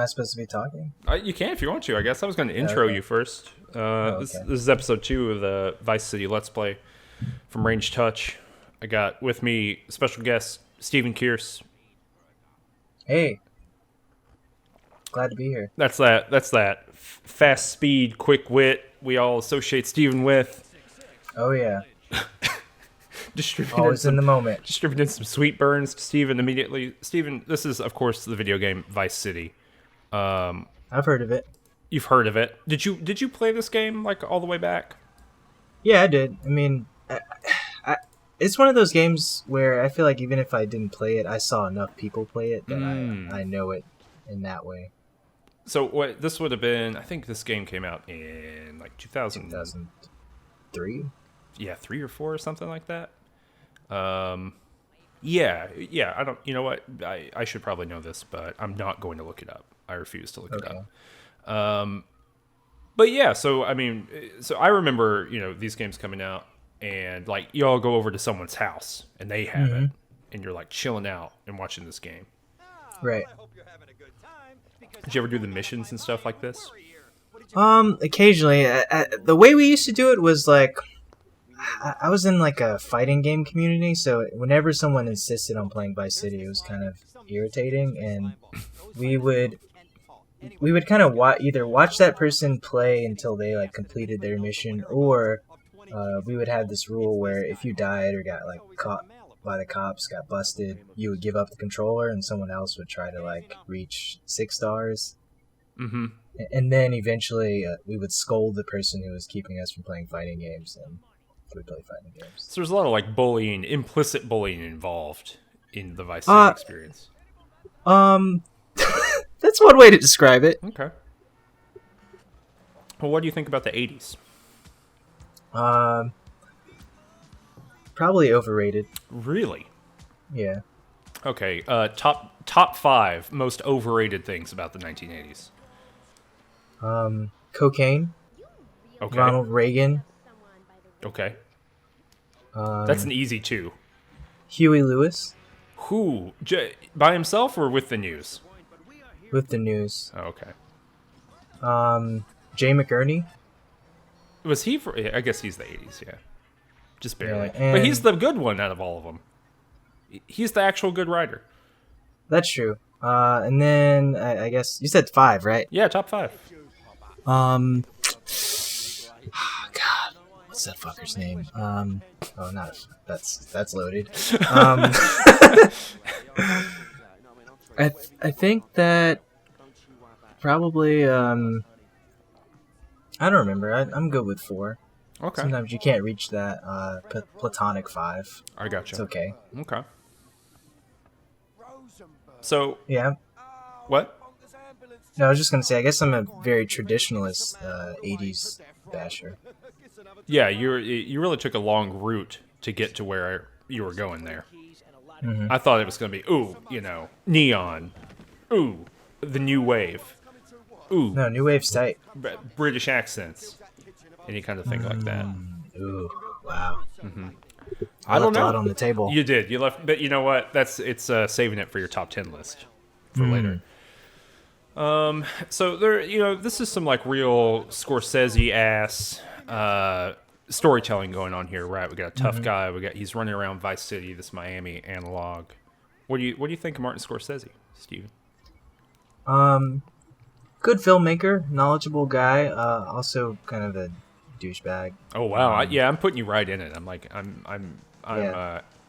I supposed to be talking? You can if you want to. I guess I was going to intro you first. This is episode 2 of the Vice City Let's Play from Range Touch. I got with me special guest Stephen Kearse. Hey, glad to be here. That's that fast speed, quick wit we all associate Stephen with. Oh yeah, Distributing always in the moment. Distributed some sweet burns to Stephen immediately. Stephen, this is of course the video game Vice City. I've heard of it. You've heard of it. Did you play this game like all the way back? Yeah, I did. I mean, it's one of those games where I feel like even if I didn't play it, I saw enough people play it that I know it in that way. So what this would have been, I think this game came out in like 2003? Yeah, 3 or 4 or something like that. Yeah, I don't, you know what? I should probably know this, but I'm not going to look it up. I refuse to look it up. But yeah, so I mean, so I remember, these games coming out and like you all go over to someone's house and they have it and you're like chilling out and watching this game. Right. Did you ever do the missions and stuff like this? Occasionally. The way we used to do it was like, I was in like a fighting game community, so whenever someone insisted on playing Vice City, it was kind of irritating, and we would kind of either watch that person play until they like completed their mission, or we would have this rule where if you died or got like caught by the cops, got busted, you would give up the controller and someone else would try to like reach 6 stars. Mm-hmm. And then eventually we would scold the person who was keeping us from playing fighting games, and we play fighting games. So there's a lot of like bullying, implicit bullying involved in the Vice City experience. That's one way to describe it. Okay. Well, what do you think about the 80s? Probably overrated. Really? Yeah. Okay. Top 5 most overrated things about the 1980s. Cocaine. Okay. Ronald Reagan. Okay. That's an easy 2. Huey Lewis. Who? By himself or with the news? With the news. Oh, okay. Jay McInerney. Was he for? I guess he's the 80s, yeah. Just barely. Yeah, but he's the good one out of all of them. He's the actual good writer. That's true. And then I guess you said 5, right? Yeah, top 5. God, what's that fucker's name? That's loaded. I think that probably I don't remember. I'm good with 4. Okay. Sometimes you can't reach that platonic 5. I gotcha. It's okay. Okay. So yeah. What? No, I was just gonna say. I guess I'm a very traditionalist 80s basher. Yeah, you really took a long route to get to where you were going there. Mm-hmm. I thought it was going to be neon, the new wave, No, new wave's tight. British accents, any kind of thing like that. Ooh, wow. Mm-hmm. I don't know. A lot on the table. You did. You left, but you know what? It's saving it for your top 10 list for later. So there, this is some like real Scorsese ass storytelling going on here, right? We got a tough guy. He's running around Vice City, this Miami analog. What do you think of Martin Scorsese, Steven? Good filmmaker, knowledgeable guy. Also kind of a douchebag. Oh wow, I'm putting you right in it. I'm like I'm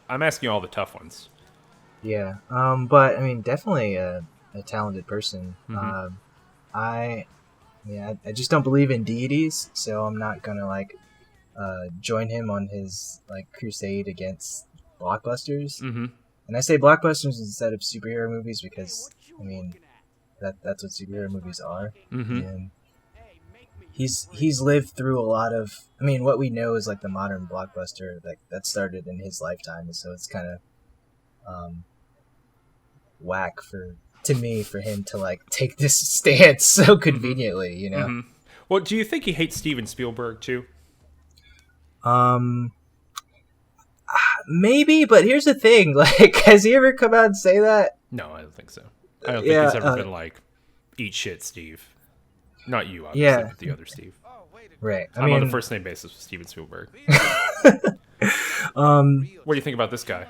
asking you all the tough ones. Yeah. But I mean, definitely a talented person. Mm-hmm. I just don't believe in deities, so I'm not gonna like join him on his like crusade against blockbusters. Mm-hmm. And I say blockbusters instead of superhero movies because I mean that's what superhero movies are. Mm-hmm. And he's lived through a lot of. I mean, what we know is like the modern blockbuster that started in his lifetime, so it's kind of whack for him to like take this stance so conveniently, Mm-hmm. Well, do you think he hates Steven Spielberg too? Maybe, but here's the thing: like, has he ever come out and say that? No, I don't think so. I don't think he's ever been like, Eat shit, Steve. Not you, obviously, Yeah, but the other Steve. right. I I'm on the mean, first name basis with Steven Spielberg. um, What do you think about this guy?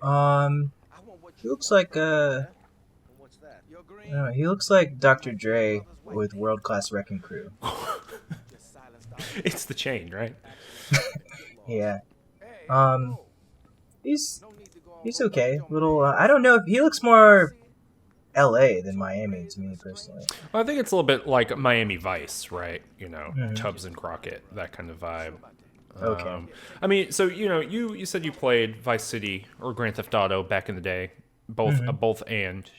um, he looks like I don't know, he looks like Dr. Dre with World Class Wrecking Crew. It's the chain, right? Yeah. Um, he's okay. Little, I don't know if he looks more L.A. than Miami to me personally. Well, I think it's a little bit like Miami Vice, right? You know, Mhm. Tubbs and Crockett, that kind of vibe. Okay. I mean, so you said you played Vice City or Grand Theft Auto back in the day, both Mhm. both and.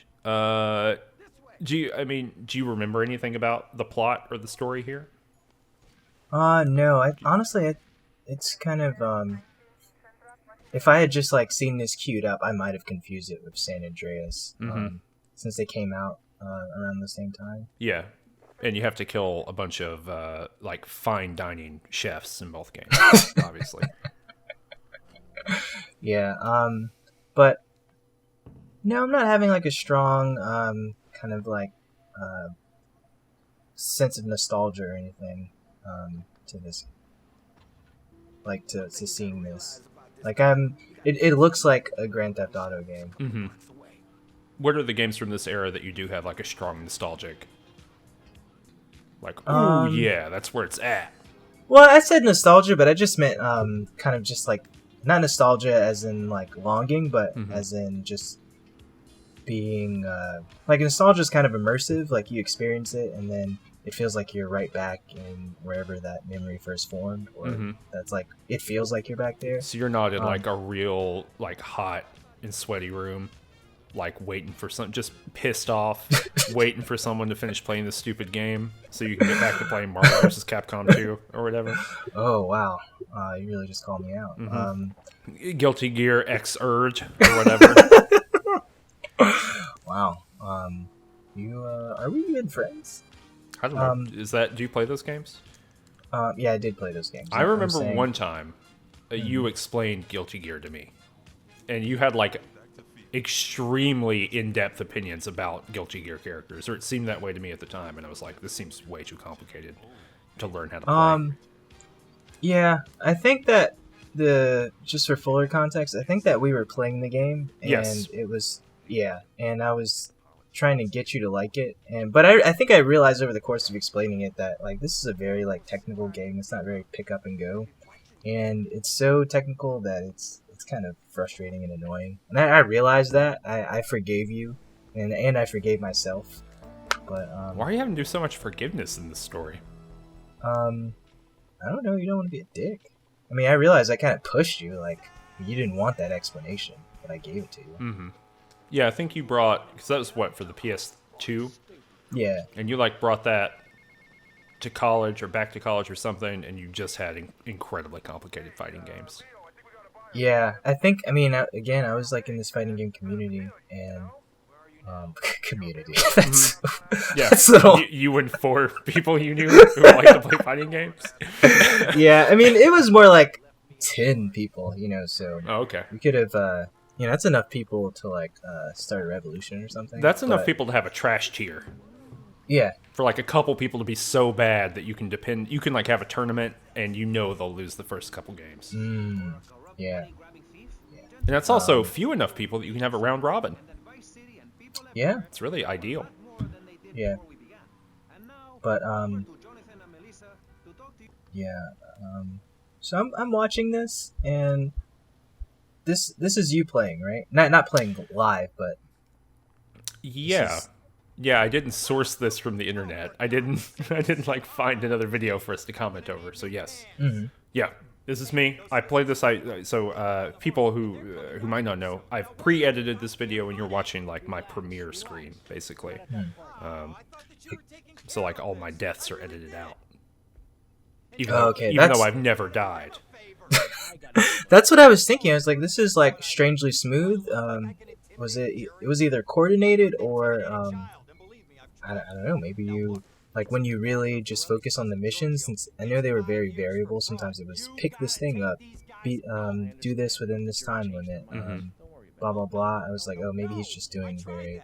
Do you remember anything about the plot or the story here? No. It's kind of if I had just like seen this queued up, I might have confused it with San Andreas. Since they came out around the same time. Yeah, and you have to kill a bunch of like fine dining chefs in both games, obviously. Yeah. But no, I'm not having like a strong kind of like uh sense of nostalgia or anything to this, like to seeing this. Like it looks like a Grand Theft Auto game. What are the games from this era that you do have like a strong nostalgic? Like, ooh, Um, yeah, that's where it's at. well, I said nostalgia, but I just meant kind of just like not nostalgia as in like longing, but as in just being like nostalgia is kind of immersive. Like you experience it, and then it feels like you're right back in wherever that memory first formed, or that's like it feels like you're back there. So you're not in like a real like hot and sweaty room, like waiting for some, just pissed off, waiting for someone to finish playing this stupid game so you can get back to playing Marvel vs. Capcom 2 or whatever. Oh wow, you really just called me out. Guilty Gear X Urge or whatever. Wow. You are we good friends? I don't know. Do you play those games? Yeah, I did play those games. I I'm remember saying- one time you explained Guilty Gear to me, and you had like extremely in-depth opinions about Guilty Gear characters, or it seemed that way to me at the time, and I was like, this seems way too complicated to learn how to play. Yeah, I think that just for fuller context, I think that we were playing the game, and Yes. it was and I was trying to get you to like it, but I think I realized over the course of explaining it that like this is a very like technical game. It's not very pick up and go, and it's so technical that it's kind of frustrating and annoying. And I realized that I forgave you, and I forgave myself, but Why are you having to do so much forgiveness in this story? I don't know. You don't want to be a dick. I mean, I realized I kind of pushed you. Like you didn't want that explanation, but I gave it to you. Yeah, I think you brought, because that was what, for the PS2? Yeah. And you like brought that to college or back to college or something, and you just had incredibly complicated fighting games. Yeah, I think. I mean, again, I was like in this fighting game community, and community. That's Yeah, that's little. you and 4 people you knew who like to play fighting games. Yeah, I mean, it was more like 10 people, So Oh, okay. we could have, that's enough people to like start a revolution or something. That's enough but- people to have a trash tier. Yeah, For like a couple people to be so bad that you can like have a tournament and they'll lose the first couple games. yeah, And that's also few enough people that you can have a round robin. yeah, It's really ideal. yeah. But yeah. So I'm watching this, and this is you playing, right? Not playing live, but Yeah. is- Yeah, I didn't source this from the internet. I didn't like find another video for us to comment over. So yes. Yeah. This is me. I played this. People who might not know, I've pre-edited this video, and you're watching like my premiere screen, basically. So like all my deaths are edited out, even though I've never died. That's what I was thinking. I was like, this is like strangely smooth. Was it? It was either coordinated or I don't know. Maybe you like when you really just focus on the missions. Since I know they were very variable. Sometimes it was pick this thing up, do this within this time limit, blah blah blah. I was like, oh, maybe he's just doing very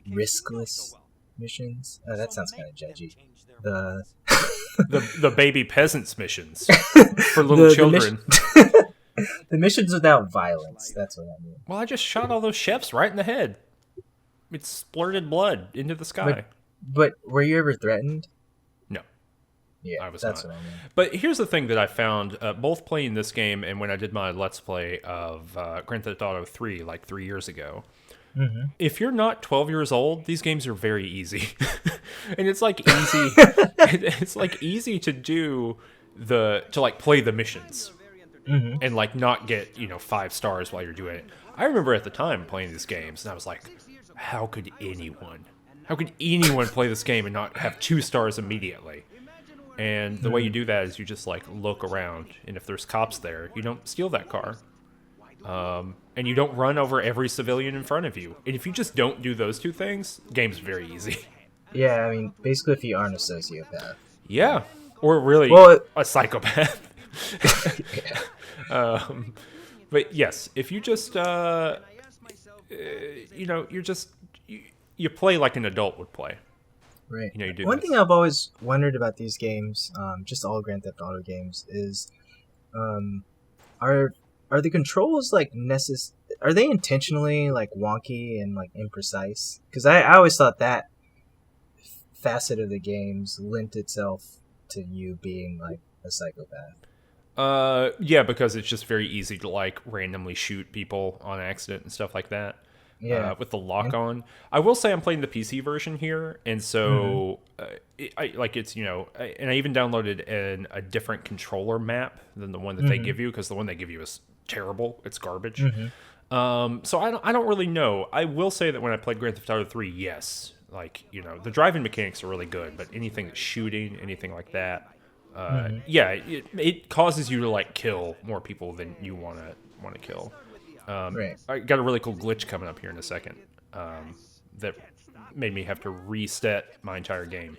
riskless missions. That sounds kind of judgy. The The baby peasants missions for little the children. the missions without violence. That's what I mean. Well, I just shot all those chefs right in the head. It splurted blood into the sky. But were you ever threatened? No, Yeah, I was that's not. what I mean. But here's the thing that I found both playing this game and when I did my Let's Play of Grand Theft Auto 3 like 3 years ago. Mm-hmm. If you're not 12 years old, these games are very easy. And it's like easy. It's like easy to do to like play the missions. Mm-hmm. And like not get 5 stars while you're doing it. I remember at the time playing these games, and I was like, how could anyone play this game and not have 2 stars immediately? And the way you do that is you just like look around, and if there's cops there, you don't steal that car, and you don't run over every civilian in front of you. And if you just don't do those 2 things, game's very easy. Yeah, I mean, basically, if you aren't a sociopath. Yeah, or really a psychopath. Yeah. But yes, if you just, you play like an adult would play. Right. You do One this. thing I've always wondered about these games, just all Grand Theft Auto games, is, are the controls like Are they intentionally like wonky and like imprecise? Because I always thought that facet of the games lent itself to you being like a psychopath. Yeah, because it's just very easy to like randomly shoot people on accident and stuff like that. Yeah. With the lock on. I will say I'm playing the PC version here, and so and I even downloaded a different controller map than the one that they give you, because the one they give you is terrible. It's garbage. So I don't really know. I will say that when I played Grand Theft Auto 3, yes, like the driving mechanics are really good, but anything that's shooting, anything like that. Yeah, it causes you to like kill more people than you want to kill. Right. I got a really cool glitch coming up here in a second that made me have to reset my entire game.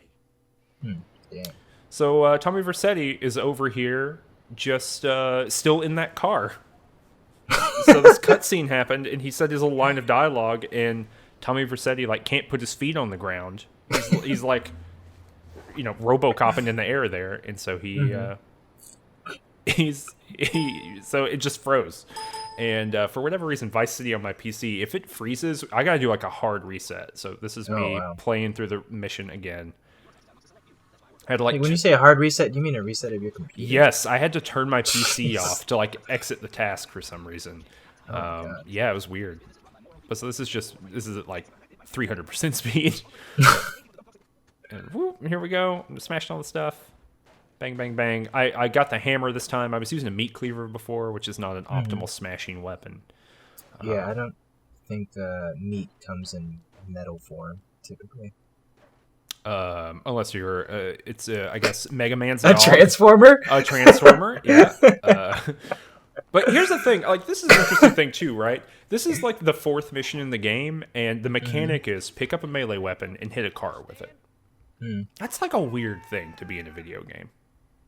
Yeah. So Tommy Vercetti is over here, just still in that car. So this cutscene happened, and he said his little line of dialogue, and Tommy Vercetti like can't put his feet on the ground. He's like, RoboCopping in the air there, and so so it just froze. And for whatever reason, Vice City on my PC, if it freezes, I gotta do like a hard reset. So this is me playing through the mission again. I had to, when you say a hard reset, do you mean a reset of your computer? Yes, I had to turn my PC off to like exit the task for some reason. Yeah, it was weird. But so this is at like 300% speed. And whoop, here we go. I'm smashing all the stuff. Bang, bang, bang. I got the hammer this time. I was using a meat cleaver before, which is not an optimal smashing weapon. Yeah, I don't think meat comes in metal form, typically. Unless you're, I guess, Mega Man's a dog. Transformer? A Transformer, yeah. But here's the thing. Like, this is an interesting thing, too, right? This is, like, the 4th mission in the game, and the mechanic is pick up a melee weapon and hit a car with it. That's, like, a weird thing to be in a video game.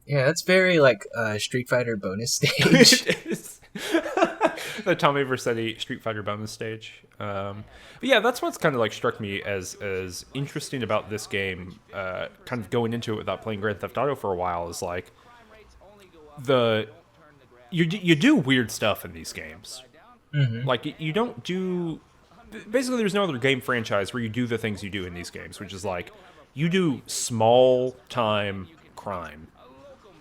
Yeah, that's very, like, Street Fighter bonus stage. It is. The Tommy Vercetti Street Fighter bonus stage. But yeah, that's what's kind of like struck me as interesting about this game, kind of going into it without playing Grand Theft Auto for a while, is like you do weird stuff in these games. Like you don't do, basically there's no other game franchise where you do the things you do in these games, which is like you do small time crime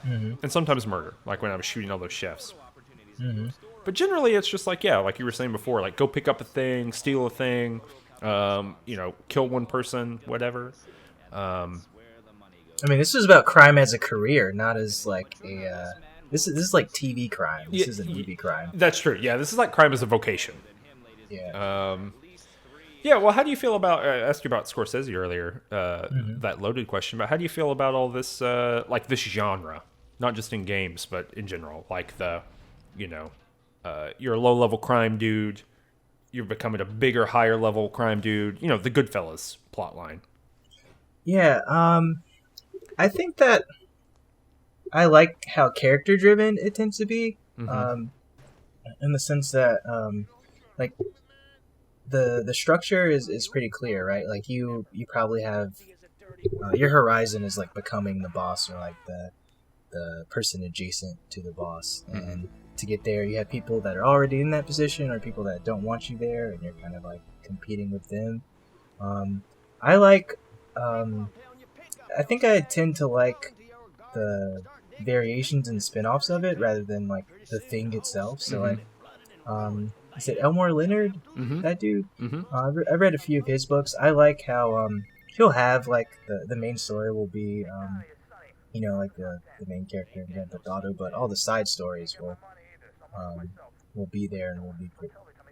and sometimes murder, like when I was shooting all those chefs. But generally, it's just like, yeah, like you were saying before, like go pick up a thing, steal a thing, kill one person, whatever. I mean, this is about crime as a career, not as like a. This is like TV crime. This isn't movie crime. That's true. Yeah, this is like crime as a vocation. Yeah. Yeah. Well, how do you feel about? I asked you about Scorsese earlier. That loaded question. But how do you feel about all this, like this genre, not just in games, but in general, like the, you're a low-level crime dude. You're becoming a bigger, higher-level crime dude. The Goodfellas plotline. Yeah, I think that I like how character-driven it tends to be, in the sense that, like, the structure is pretty clear, right? Like you probably have your horizon is like becoming the boss or like the person adjacent to the boss, and to get there, you have people that are already in that position or people that don't want you there, and you're kind of like competing with them. I like. I think I tend to like the variations and spin-offs of it rather than like the thing itself. So like, is it Elmore Leonard? That dude. I read a few of his books. I like how he'll have like the main story will be like the main character in Grand Theft Auto, but all the side stories will be there and will be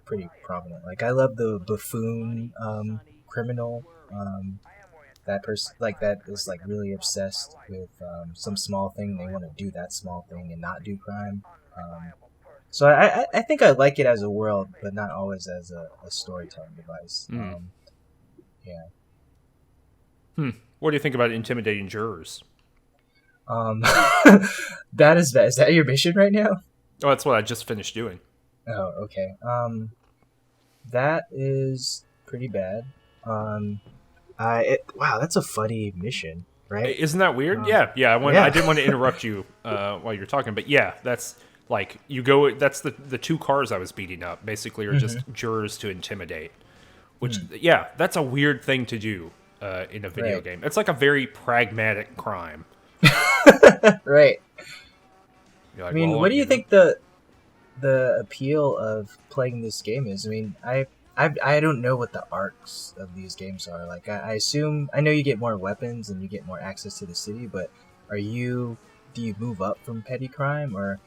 pretty prominent. Like I love the buffoon criminal. That person like that is like really obsessed with some small thing. They want to do that small thing and not do crime. So I think I like it as a world, but not always as a storytelling device. Yeah. What do you think about intimidating jurors? That is that. Is that your mission right now? Oh, that's what I just finished doing. Oh, okay. That is pretty bad. Wow, that's a funny mission, right? Isn't that weird? Yeah. I didn't want to interrupt you while you're talking, but yeah, that's like you go. That's the two cars I was beating up. Basically, are just jurors to intimidate. Which, yeah, that's a weird thing to do in a video game. It's like a very pragmatic crime. Right. Like, I mean, what do you think the appeal of playing this game is? I mean, I don't know what the arcs of these games are. Like, I assume I know you get more weapons and you get more access to the city, but do you move up from petty crime, or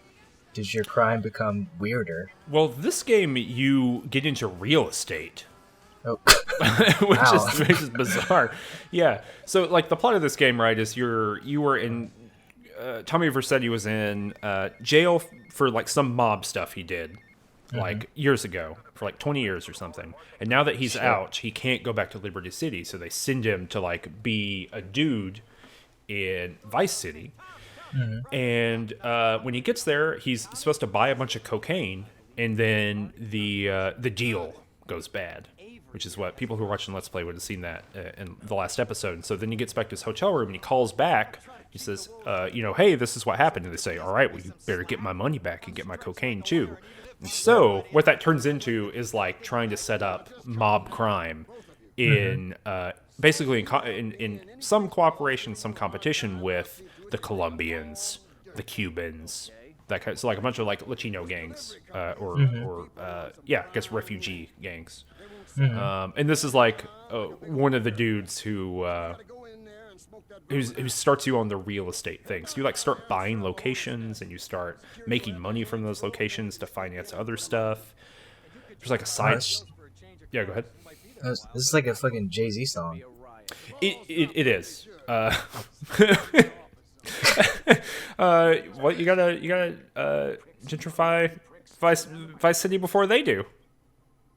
does your crime become weirder? Well, this game you get into real estate. Oh. which is bizarre. Yeah. So like the plot of this game, right, is you were in Tommy Vercetti was in jail for like some mob stuff he did like years ago for like 20 years or something. And now that he's out, he can't go back to Liberty City, so they send him to like be a dude in Vice City. And when he gets there, he's supposed to buy a bunch of cocaine, and then the deal goes bad, which is what people who are watching Let's Play would have seen that in the last episode. And so then he gets back to his hotel room and he calls back. He says, hey, this is what happened. And they say, all right, well, you better get my money back and get my cocaine too. And so what that turns into is like trying to set up mob crime in basically in some cooperation, some competition with the Colombians, the Cubans, that kind of, so like a bunch of like Latino gangs or I guess refugee gangs. And this is like one of the dudes who starts you on the real estate thing. So you like start buying locations and you start making money from those locations to finance other stuff. There's like a side. Yeah, go ahead. This is like a fucking Jay-Z song. It is. What you gotta gentrify Vice City before they do.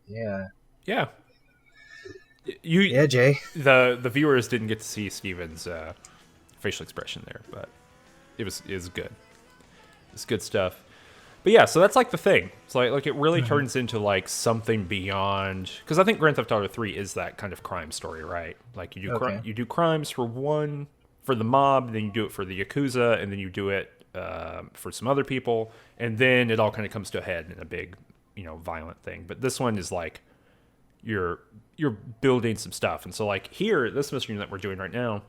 Yeah. Yeah. Yeah, Jay. The viewers didn't get to see Steven's facial expression there, but it was good. It's good stuff. But yeah, so that's like the thing. It's like it really turns into like something beyond, because I think Grand Theft Auto 3 is that kind of crime story, right? Like you do crimes for the mob, then you do it for the Yakuza, and then you do it for some other people, and then it all kind of comes to a head in a big, violent thing. But this one is like you're building some stuff. And so like here, this mission that we're doing right now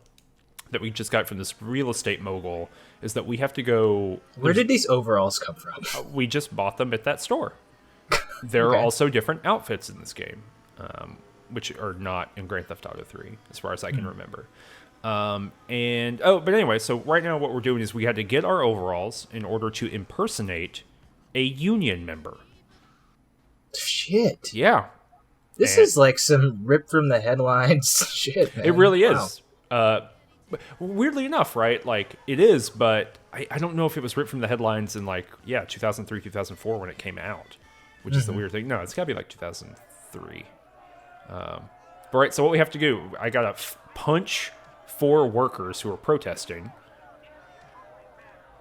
that we just got from this real estate mogul is that we have to go. Where did these overalls come from? We just bought them at that store. There are also different outfits in this game, which are not in Grand Theft Auto 3, as far as I can remember. But anyway, so right now what we're doing is we had to get our overalls in order to impersonate a union member. Shit. Yeah. This is like some rip from the headlines shit, man. It really is. Weirdly enough, right? Like, it is, but I don't know if it was ripped from the headlines in, 2003, 2004 when it came out, which is the weird thing. No, it's got to be, 2003. But, right, so what we have to do, I got to punch 4 workers who are protesting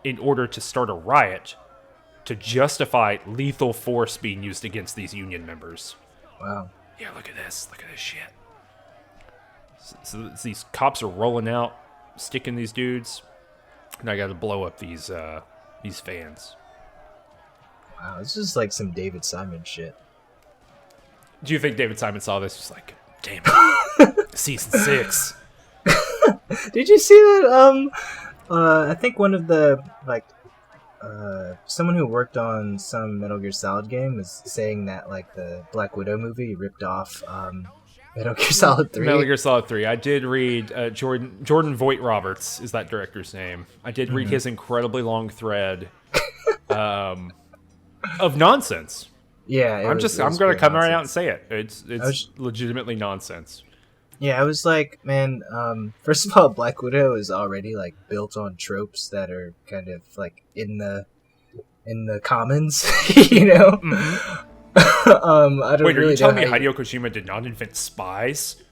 in order to start a riot to justify lethal force being used against these union members. Wow. Yeah, look at this. Look at this shit. So these cops are rolling out, sticking these dudes, and I got to blow up these fans. Wow, this is like some David Simon shit. Do you think David Simon saw this? Just like, damn it, season 6. Did you see that? I think one of the someone who worked on some Metal Gear Solid game was saying that like the Black Widow movie ripped off Metal Gear Solid 3. Metal Gear Solid 3. I did read Jordan Voight Roberts is that director's name. I did read his incredibly long thread of nonsense. Yeah, I'm going to come right out and say it. It's legitimately nonsense. Yeah, I was like, man, first of all, Black Widow is already like built on tropes that are kind of like in the commons, you know. Mm-hmm. I don't Wait, really are you telling me know Hideo Kojima did not invent spies?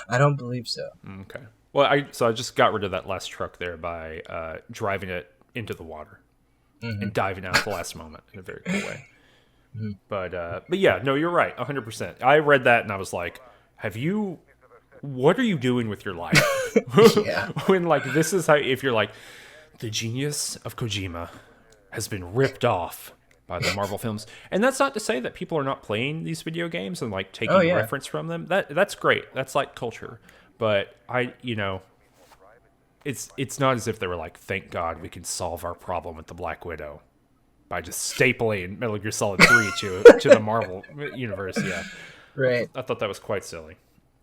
I don't believe so. Okay. Well, I just got rid of that last truck there by driving it into the water and diving out at the last moment in a very cool way. Mm-hmm. But yeah, no, you're right, 100%. I read that and I was like, what are you doing with your life? Yeah. When like this is how, if you're like, the genius of Kojima has been ripped off by the Marvel films. And that's not to say that people are not playing these video games and like taking reference from them. That's great. That's like culture. But it's not as if they were like, thank God we can solve our problem with the Black Widow by just stapling Metal Gear Solid 3 to the Marvel universe. Yeah. Right. I thought that was quite silly.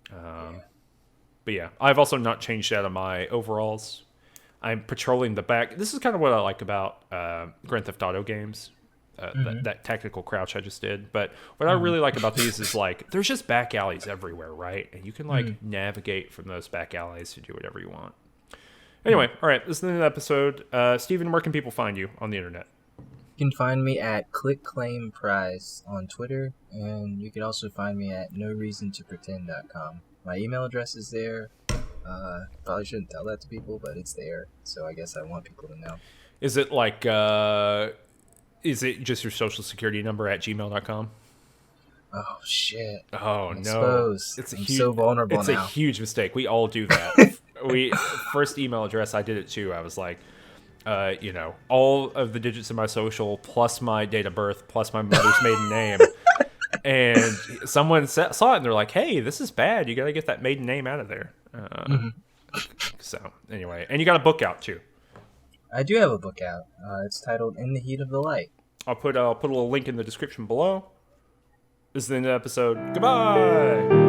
But yeah, I've also not changed out of my overalls. I'm patrolling the back. This is kind of what I like about Grand Theft Auto games. That tactical crouch I just did. But what I really like about these is like there's just back alleys everywhere, right? And you can like navigate from those back alleys to do whatever you want. Anyway, all right, this is the end of the episode. Stephen, where can people find you on the internet? You can find me at ClickClaimPrize on Twitter, and you can also find me at noreasontopretend.com. My email address is there. Probably shouldn't tell that to people, but it's there, so I guess I want people to know. Is it like, is it just your social security number at gmail.com? Oh, shit. Oh, I'm no. I'm so vulnerable now. It's a huge mistake. We all do that. First email address, I did it too. I was like, all of the digits of my social, plus my date of birth, plus my mother's maiden name. And someone saw it and they're like, hey, this is bad. You got to get that maiden name out of there. So anyway, and you got a book out too. I do have a book out. It's titled In the Heat of the Light. I'll put a little link in the description below. This is the end of the episode. Goodbye.